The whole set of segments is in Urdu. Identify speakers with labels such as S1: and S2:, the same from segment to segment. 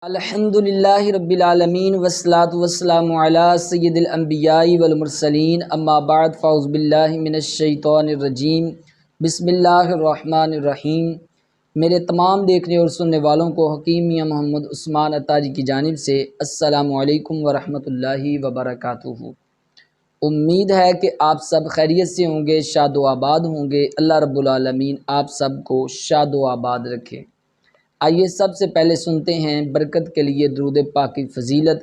S1: الحمدللہ رب العالمین والصلاة والسلام علی سید الانبیاء والمرسلین اما بعد فاعوذ باللہ من الشیطان الرجیم بسم اللہ الرحمن الرحیم۔ میرے تمام دیکھنے اور سننے والوں کو حکیم میاں محمد عثمان عطاری کی جانب سے السلام علیکم ورحمۃ اللہ وبرکاتہ۔ امید ہے کہ آپ سب خیریت سے ہوں گے، شاد و آباد ہوں گے۔ اللہ رب العالمین آپ سب کو شاد و آباد رکھے۔ آئیے سب سے پہلے سنتے ہیں برکت کے لیے درود پاک کی فضیلت۔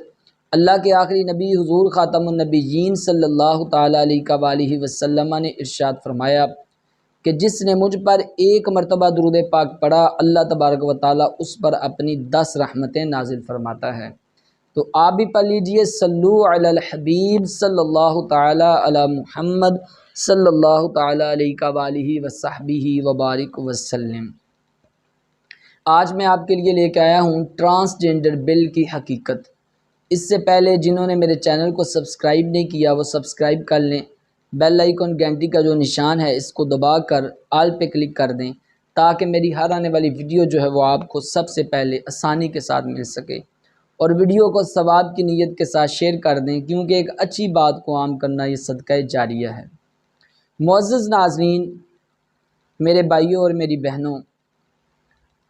S1: اللہ کے آخری نبی حضور خاتم النبیین صلی اللہ تعالیٰ علیہ وآلہ وسلم نے ارشاد فرمایا کہ جس نے مجھ پر ایک مرتبہ درود پاک پڑھا، اللہ تبارک و تعالیٰ اس پر اپنی 10 رحمتیں نازل فرماتا ہے۔ تو آپ بھی پڑھ لیجئے، صلو علی الحبیب صلی اللہ تعالیٰ علی محمد صلی اللہ تعالیٰ علیہ وآلہ وصحبہ وبارک وسلم۔ آج میں آپ کے لیے لے کے آیا ہوں ٹرانسجنڈر بل کی حقیقت۔ اس سے پہلے جنہوں نے میرے چینل کو سبسکرائب نہیں کیا وہ سبسکرائب کر لیں، بیل آئیکن گھنٹی کا جو نشان ہے اس کو دبا کر آل پہ کلک کر دیں تاکہ میری ہر آنے والی ویڈیو جو ہے وہ آپ کو سب سے پہلے آسانی کے ساتھ مل سکے، اور ویڈیو کو ثواب کی نیت کے ساتھ شیئر کر دیں کیونکہ ایک اچھی بات کو عام کرنا یہ صدقہ جاریہ ہے۔ معزز ناظرین، میرے بھائیوں اور میری بہنوں،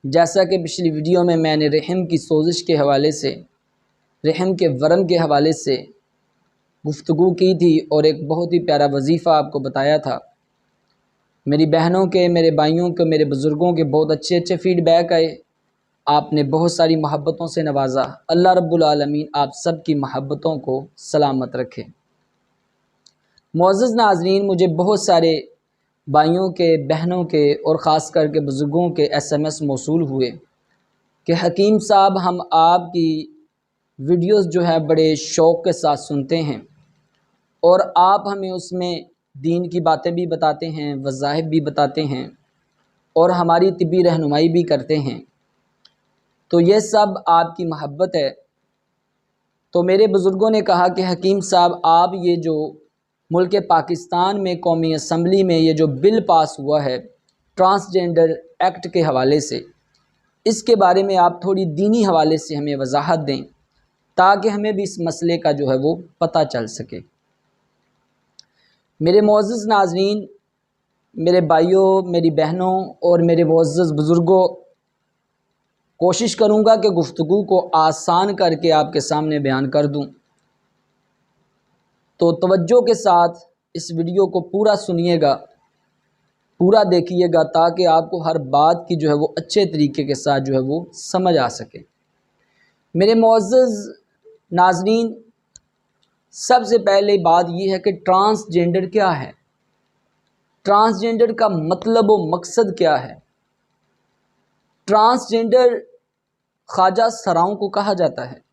S1: جیسا کہ پچھلی ویڈیو میں نے رحم کی سوزش کے حوالے سے، رحم کے ورم کے حوالے سے گفتگو کی تھی اور ایک بہت ہی پیارا وظیفہ آپ کو بتایا تھا۔ میری بہنوں کے، میرے بھائیوں کے، میرے بزرگوں کے بہت اچھے فیڈ بیک آئے، آپ نے بہت ساری محبتوں سے نوازا۔ اللہ رب العالمین آپ سب کی محبتوں کو سلامت رکھے۔ معزز ناظرین، مجھے بہت سارے بھائیوں کے، بہنوں کے اور خاص کر کے بزرگوں کے SMS موصول ہوئے کہ حکیم صاحب ہم آپ کی ویڈیوز جو ہے بڑے شوق کے ساتھ سنتے ہیں اور آپ ہمیں اس میں دین کی باتیں بھی بتاتے ہیں، وظائف بھی بتاتے ہیں اور ہماری طبی رہنمائی بھی کرتے ہیں، تو یہ سب آپ کی محبت ہے۔ تو میرے بزرگوں نے کہا کہ حکیم صاحب آپ یہ جو ملک پاکستان میں قومی اسمبلی میں یہ جو بل پاس ہوا ہے ٹرانسجنڈر ایکٹ کے حوالے سے، اس کے بارے میں آپ تھوڑی دینی حوالے سے ہمیں وضاحت دیں تاکہ ہمیں بھی اس مسئلے کا جو ہے وہ پتہ چل سکے۔ میرے معزز ناظرین، میرے بھائیوں، میری بہنوں اور میرے معزز بزرگوں، کوشش کروں گا کہ گفتگو کو آسان کر کے آپ کے سامنے بیان کر دوں، تو توجہ کے ساتھ اس ویڈیو کو پورا سنیے گا، پورا دیکھیے گا تاکہ آپ کو ہر بات کی جو ہے وہ اچھے طریقے کے ساتھ جو ہے وہ سمجھ آ سکے۔ میرے معزز ناظرین، سب سے پہلے بات یہ ہے کہ ٹرانسجنڈر کیا ہے، ٹرانسجنڈر کا مطلب و مقصد کیا ہے۔ ٹرانسجنڈر خواجہ سراؤں کو کہا جاتا ہے۔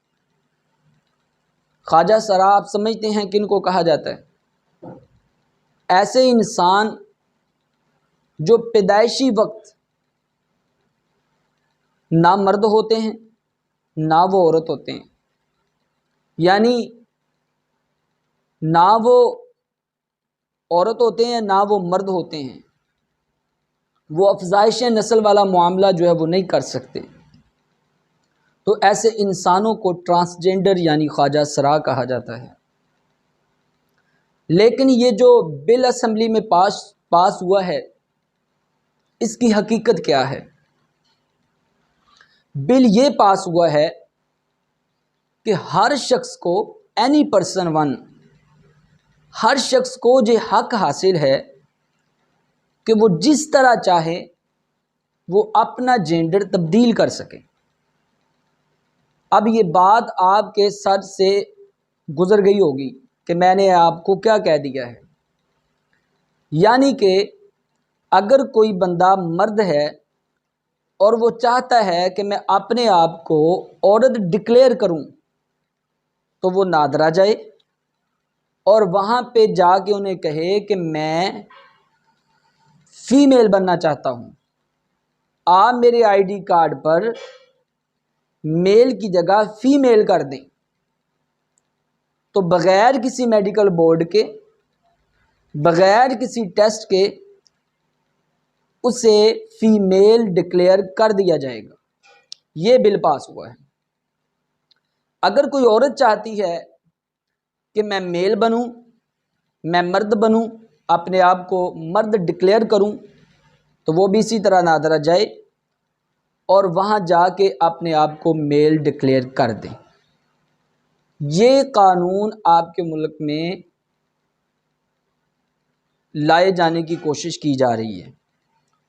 S1: خواجہ سرا آپ سمجھتے ہیں کن کو کہا جاتا ہے؟ ایسے انسان جو پیدائشی وقت نہ مرد ہوتے ہیں نہ وہ عورت ہوتے ہیں، یعنی نہ وہ عورت ہوتے ہیں نہ وہ مرد ہوتے ہیں، وہ افزائش نسل والا معاملہ جو ہے وہ نہیں کر سکتے، تو ایسے انسانوں کو ٹرانسجنڈر یعنی خواجہ سرا کہا جاتا ہے۔ لیکن یہ جو بل اسمبلی میں پاس ہوا ہے اس کی حقیقت کیا ہے؟ بل یہ پاس ہوا ہے کہ ہر شخص کو اینی پرسن ون، ہر شخص کو یہ حق حاصل ہے کہ وہ جس طرح چاہے وہ اپنا جینڈر تبدیل کر سکے۔ اب یہ بات آپ کے سر سے گزر گئی ہوگی کہ میں نے آپ کو کیا کہہ دیا ہے، یعنی کہ اگر کوئی بندہ مرد ہے اور وہ چاہتا ہے کہ میں اپنے آپ کو عورت ڈکلیئر کروں تو وہ نادرا جائے اور وہاں پہ جا کے انہیں کہے کہ میں فیمیل بننا چاہتا ہوں، آپ میرے ID کارڈ پر میل کی جگہ فیمیل کر دیں، تو بغیر کسی میڈیکل بورڈ کے، بغیر کسی ٹیسٹ کے اسے فیمیل ڈکلیئر کر دیا جائے گا۔ یہ بل پاس ہوا ہے۔ اگر کوئی عورت چاہتی ہے کہ میں میل بنوں، میں مرد بنوں، اپنے آپ کو مرد ڈکلیئر کروں، تو وہ بھی اسی طرح نادرا جائے اور وہاں جا کے اپنے آپ کو میل ڈکلیئر کر دیں۔ یہ قانون آپ کے ملک میں لائے جانے کی کوشش کی جا رہی ہے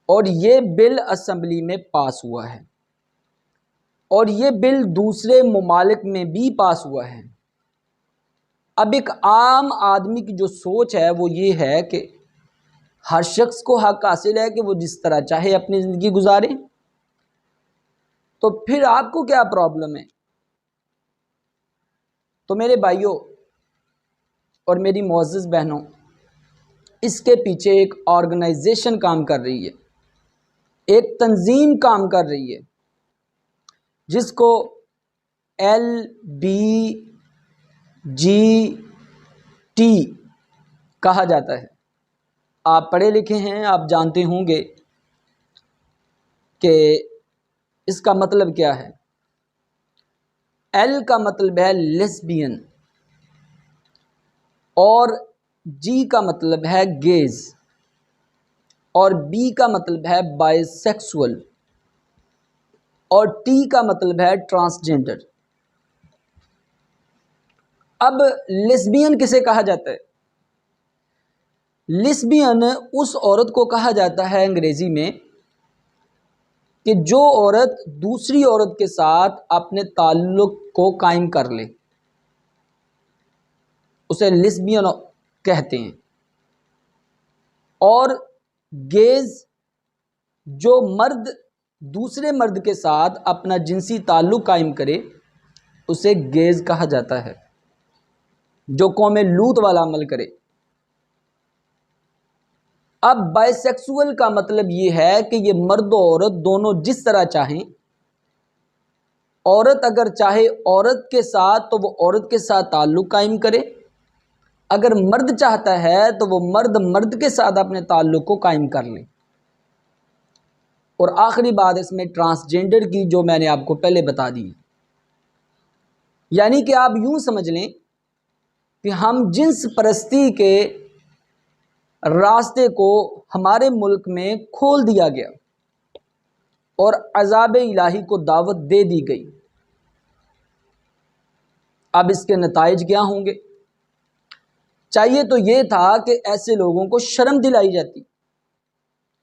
S1: اور یہ بل اسمبلی میں پاس ہوا ہے اور یہ بل دوسرے ممالک میں بھی پاس ہوا ہے۔ اب ایک عام آدمی کی جو سوچ ہے وہ یہ ہے کہ ہر شخص کو حق حاصل ہے کہ وہ جس طرح چاہے اپنی زندگی گزارے، تو پھر آپ کو کیا پرابلم ہے؟ تو میرے بھائیوں اور میری معزز بہنوں، اس کے پیچھے ایک آرگنائزیشن کام کر رہی ہے، ایک تنظیم کام کر رہی ہے جس کو LBGT کہا جاتا ہے۔ آپ پڑھے لکھے ہیں، آپ جانتے ہوں گے کہ اس کا مطلب کیا ہے۔ L کا مطلب ہے لیسبین اور G کا مطلب ہے گیز اور B کا مطلب ہے بائی سیکسول اور T کا مطلب ہے ٹرانسجینڈر۔ اب لیسبین کسے کہا جاتا ہے؟ لیسبین اس عورت کو کہا جاتا ہے انگریزی میں کہ جو عورت دوسری عورت کے ساتھ اپنے تعلق کو قائم کر لے، اسے لیسبین کہتے ہیں۔ اور گیز، جو مرد دوسرے مرد کے ساتھ اپنا جنسی تعلق قائم کرے، اسے گیز کہا جاتا ہے، جو قوم لوط والا عمل کرے۔ اب بائی سیکسول کا مطلب یہ ہے کہ یہ مرد و عورت دونوں جس طرح چاہیں، عورت اگر چاہے عورت کے ساتھ تو وہ عورت کے ساتھ تعلق قائم کرے، اگر مرد چاہتا ہے تو وہ مرد مرد کے ساتھ اپنے تعلق کو قائم کر لے۔ اور آخری بات اس میں ٹرانسجینڈر کی، جو میں نے آپ کو پہلے بتا دی، یعنی کہ آپ یوں سمجھ لیں کہ ہم جنس پرستی کے راستے کو ہمارے ملک میں کھول دیا گیا اور عذاب الہی کو دعوت دے دی گئی۔ اب اس کے نتائج کیا ہوں گے؟ چاہیے تو یہ تھا کہ ایسے لوگوں کو شرم دلائی جاتی،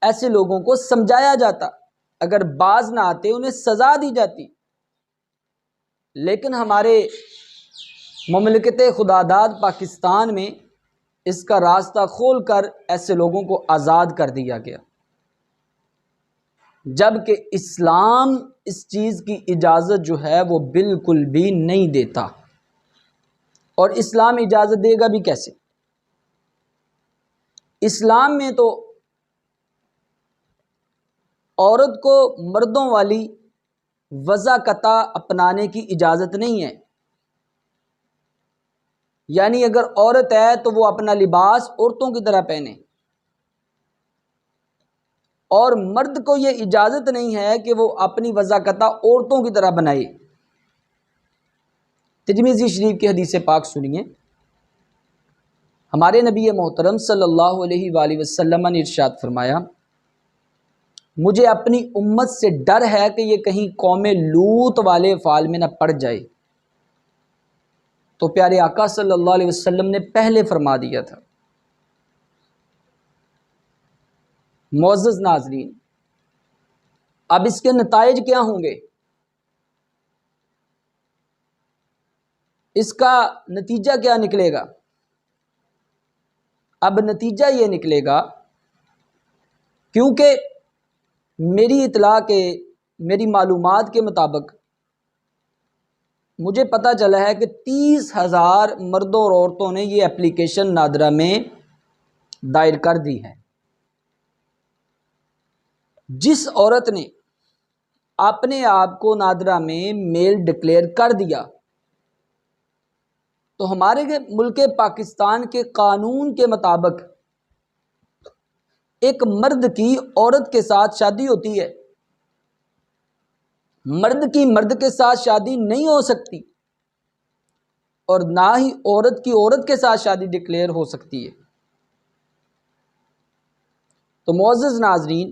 S1: ایسے لوگوں کو سمجھایا جاتا، اگر باز نہ آتے انہیں سزا دی جاتی، لیکن ہمارے مملکت خداداد پاکستان میں اس کا راستہ کھول کر ایسے لوگوں کو آزاد کر دیا گیا، جبکہ اسلام اس چیز کی اجازت جو ہے وہ بالکل بھی نہیں دیتا۔ اور اسلام اجازت دے گا بھی کیسے؟ اسلام میں تو عورت کو مردوں والی وضاقتہ اپنانے کی اجازت نہیں ہے، یعنی اگر عورت ہے تو وہ اپنا لباس عورتوں کی طرح پہنے، اور مرد کو یہ اجازت نہیں ہے کہ وہ اپنی وضاقتہ عورتوں کی طرح بنائے۔ ترمذی شریف کی حدیث پاک سنیے، ہمارے نبی محترم صلی اللہ علیہ وآلہ وسلم نے ارشاد فرمایا، مجھے اپنی امت سے ڈر ہے کہ یہ کہیں قوم لوط والے فال میں نہ پڑ جائے۔ تو پیارے آقا صلی اللہ علیہ وسلم نے پہلے فرما دیا تھا۔ معزز ناظرین، اب اس کے نتائج کیا ہوں گے؟ اس کا نتیجہ کیا نکلے گا؟ اب نتیجہ یہ نکلے گا، کیونکہ میری اطلاع کے، میری معلومات کے مطابق مجھے پتہ چلا ہے کہ 30,000 مردوں اور عورتوں نے یہ اپلیکیشن نادرا میں دائر کر دی ہے۔ جس عورت نے اپنے آپ کو نادرا میں میل ڈکلیئر کر دیا، تو ہمارے ملک پاکستان کے قانون کے مطابق ایک مرد کی عورت کے ساتھ شادی ہوتی ہے، مرد کی مرد کے ساتھ شادی نہیں ہو سکتی۔ اور نہ ہی عورت کی عورت کے ساتھ شادی ڈکلیئر ہو سکتی ہے۔ تو معزز ناظرین،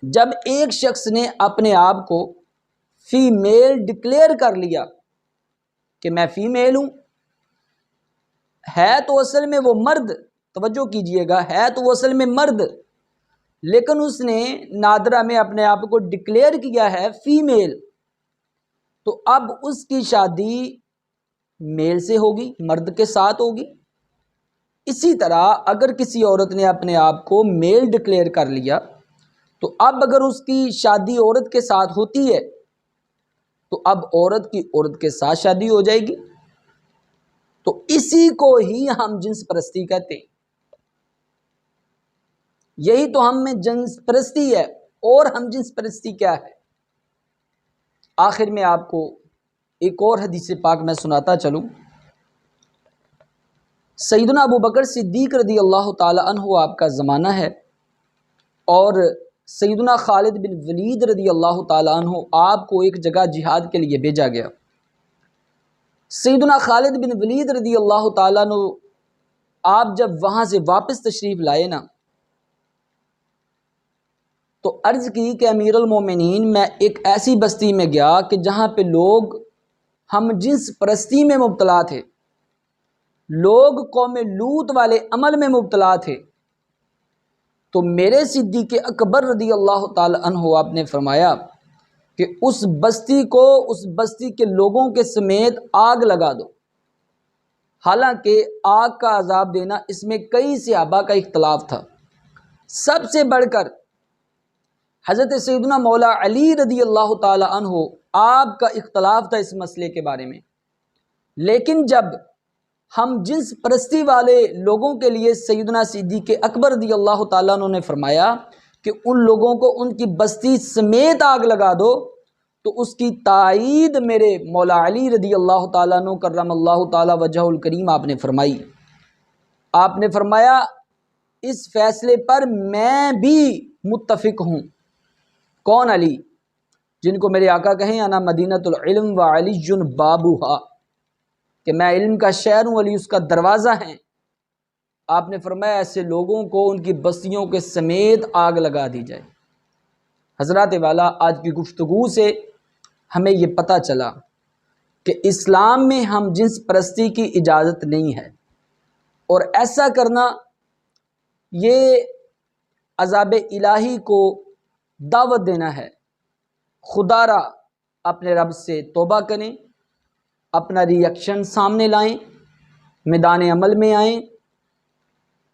S1: جب ایک شخص نے اپنے آپ کو فیمیل ڈکلیئر کر لیا کہ میں فیمیل ہوں، ہے تو اصل میں وہ مرد، توجہ کیجئے گا، ہے تو وہ اصل میں مرد، لیکن اس نے نادرہ میں اپنے آپ کو ڈکلیئر کیا ہے فیمیل، تو اب اس کی شادی میل سے ہوگی، مرد کے ساتھ ہوگی۔ اسی طرح اگر کسی عورت نے اپنے آپ کو میل ڈکلیئر کر لیا تو اب اگر اس کی شادی عورت کے ساتھ ہوتی ہے تو اب عورت کی عورت کے ساتھ شادی ہو جائے گی۔ تو اسی کو ہی ہم جنس پرستی کہتے ہیں، یہی تو ہم میں جنس پرستی ہے۔ اور ہم جنس پرستی کیا ہے؟ آخر میں آپ کو ایک اور حدیث پاک میں سناتا چلوں۔ سیدنا ابو بکر صدیق رضی اللہ تعالی عنہ آپ کا زمانہ ہے، اور سیدنا خالد بن ولید رضی اللہ تعالی عنہ آپ کو ایک جگہ جہاد کے لیے بھیجا گیا۔ سیدنا خالد بن ولید رضی اللہ تعالیٰ عنہ آپ جب وہاں سے واپس تشریف لائے نا، تو عرض کی کہ امیر المومنین، میں ایک ایسی بستی میں گیا کہ جہاں پہ لوگ ہم جنس پرستی میں مبتلا تھے، لوگ قوم لوط والے عمل میں مبتلا تھے۔ تو میرے صدیق اکبر رضی اللہ تعالی عنہ آپ نے فرمایا کہ اس بستی کو، اس بستی کے لوگوں کے سمیت آگ لگا دو۔ حالانکہ آگ کا عذاب دینا، اس میں کئی صحابہ کا اختلاف تھا، سب سے بڑھ کر حضرت سیدنا مولا علی رضی اللہ تعالی عنہ آپ کا اختلاف تھا اس مسئلے کے بارے میں۔ لیکن جب ہم جنس پرستی والے لوگوں کے لیے سیدنا صدیق اکبر رضی اللہ تعالیٰ عنہ نے فرمایا کہ ان لوگوں کو ان کی بستی سمیت آگ لگا دو، تو اس کی تائید میرے مولا علی رضی اللہ تعالیٰ عنہ کرم اللہ تعالیٰ وجہ الکریم آپ نے فرمائی۔ آپ نے فرمایا اس فیصلے پر میں بھی متفق ہوں۔ کون؟ علی، جن کو میرے آقا کہیں انا مدینۃ العلم و علی بابوہا، کہ میں علم کا شہر ہوں، علی اس کا دروازہ ہے۔ آپ نے فرمایا ایسے لوگوں کو ان کی بستیوں کے سمیت آگ لگا دی جائے۔ حضرات والا، آج کی گفتگو سے ہمیں یہ پتہ چلا کہ اسلام میں ہم جنس پرستی کی اجازت نہیں ہے، اور ایسا کرنا یہ عذاب الہی کو دعوت دینا ہے۔ خدا را اپنے رب سے توبہ کریں، اپنا ری ایکشن سامنے لائیں، میدان عمل میں آئیں۔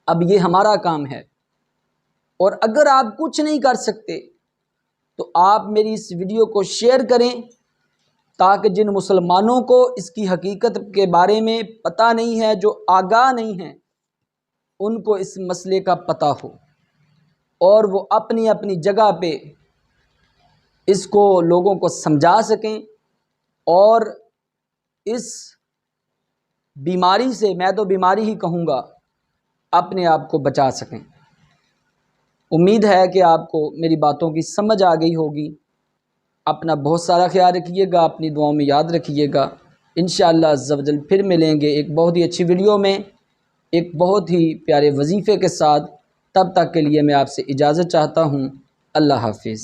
S1: اب یہ ہمارا کام ہے، اور اگر آپ کچھ نہیں کر سکتے تو آپ میری اس ویڈیو کو شیئر کریں، تاکہ جن مسلمانوں کو اس کی حقیقت کے بارے میں پتہ نہیں ہے، جو آگاہ نہیں ہیں، ان کو اس مسئلے کا پتہ ہو، اور وہ اپنی اپنی جگہ پہ اس کو لوگوں کو سمجھا سکیں، اور اس بیماری سے، میں تو بیماری ہی کہوں گا، اپنے آپ کو بچا سکیں۔ امید ہے کہ آپ کو میری باتوں کی سمجھ آ گئی ہوگی۔ اپنا بہت سارا خیال رکھیے گا، اپنی دعاؤں میں یاد رکھیے گا۔ انشاءاللہ عز و جل پھر ملیں گے ایک بہت ہی اچھی ویڈیو میں، ایک بہت ہی پیارے وظیفے کے ساتھ۔ تب تک کے لیے میں آپ سے اجازت چاہتا ہوں۔ اللہ حافظ۔